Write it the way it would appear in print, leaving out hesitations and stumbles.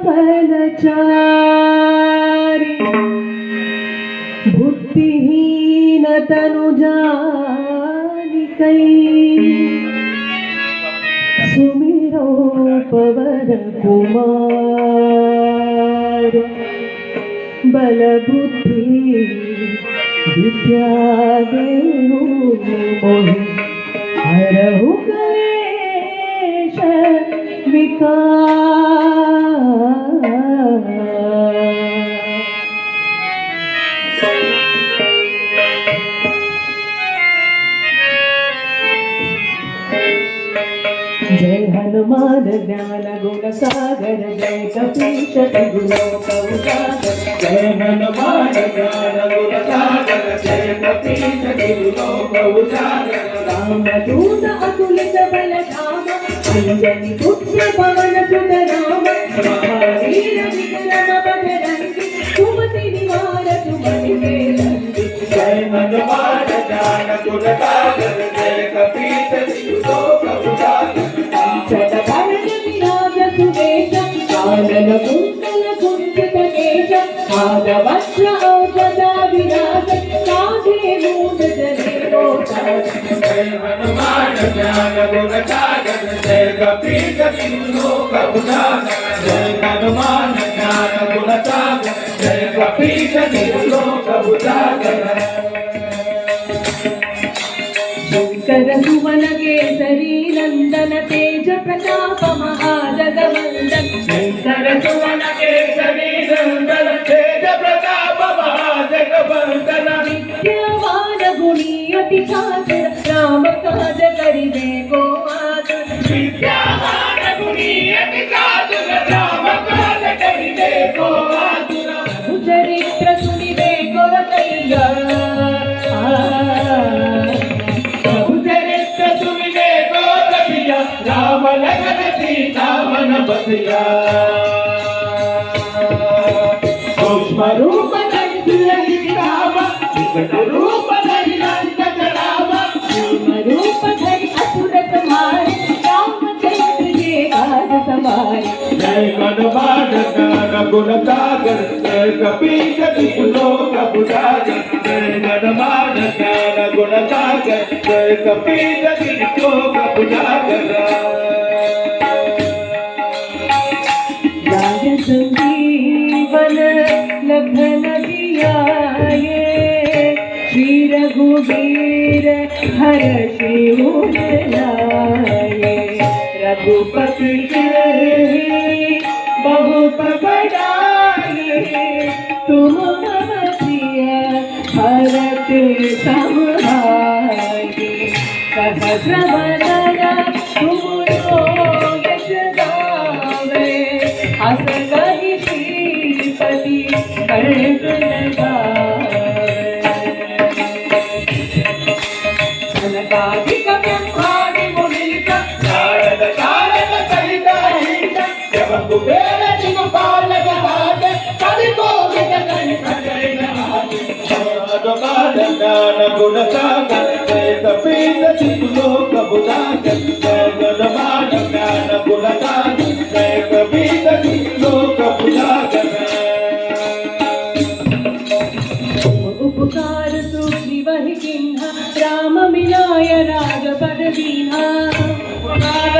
फलचारी बुद्धिहीन तनु जानिकै सुमिरो पवन कुमार बल बुद्धि विद्या देहु मोहि हरहु क्लेश विकार। जय हनुमान ज्ञान गुण सागर जय कपीश तिहु लोक उजागर। जय हनुमान ज्ञान गुण सागर जय कपीश तिहु लोक उजागर। रामदूत अतुलित बल धाम अंजनी पुत्र पवन सुत नाम। महावीर विक्रम बजरंगी सुमति निवार सुमति के संगी। जय हनुमान ज्ञान गुण सागर जय कपीश तिहु लोक उजागर। चटभरण विराज सुवेश कानन कुंडल कुंचित केश। भागवत्र औषधा विराज कांधे मूंज जनेऊ साज। जय हनुमान ज्ञान गुण सागर जय कपीश तिहु लोक उजागर। जय हनुमान ज्ञान गुण सागर जय कपीश तिहु लोक उजागर। शंकर सुवन केसरी नंदन तेज प्रताप महाजगवंदन। शंकर सुवन केसरी नंदन तेज प्रताप महाजगवंदन। विद्यावान गुणी अति चातुर राम काज करिबे को आतुर। विद्यावान गुणी अति चातुर राम काज करिबे को आतुर। चरित्र सुनिबे को रतैया राम लखन सीता मन बसिया। सूक्ष्म रूप धरि राम विकट रूप धरि लंक राम। सूक्ष्म रूप धरि असुर संहारे रामचंद्र के काज सवारे। जय हनुमान ज्ञान गुण सागर जय कपीश तिहु लोक उजागर। जय हनुमान ज्ञान गुण सागर जय कपीश तिहु लोक उजागर। राज संजीवन लखन जियाए श्री रघुवीर हर्षि उर लाए। रघुपति बहुत बड़ाई तुम मम प्रिय भरत सम भाई। सहस्र वदन तुमरो यश गावे हस कहि श्रीपति कंठ लगावे। सनकादिक ब्रह्मादि मुनीश नारद सारद सहित अहित जब कुबेर दिगपालक हाथ कवि कोविद कंठ जय नहात। हनुमान ज्ञान गुण सागर जय कपीश तिहु लोक उजागर। जय हनुमान ज्ञान गुण सागर जय कपीश तिहु लोक उजागर। उपकार सुग्रीवहि किन्हा राम मिलाय राजपद दीन्हा। उपकार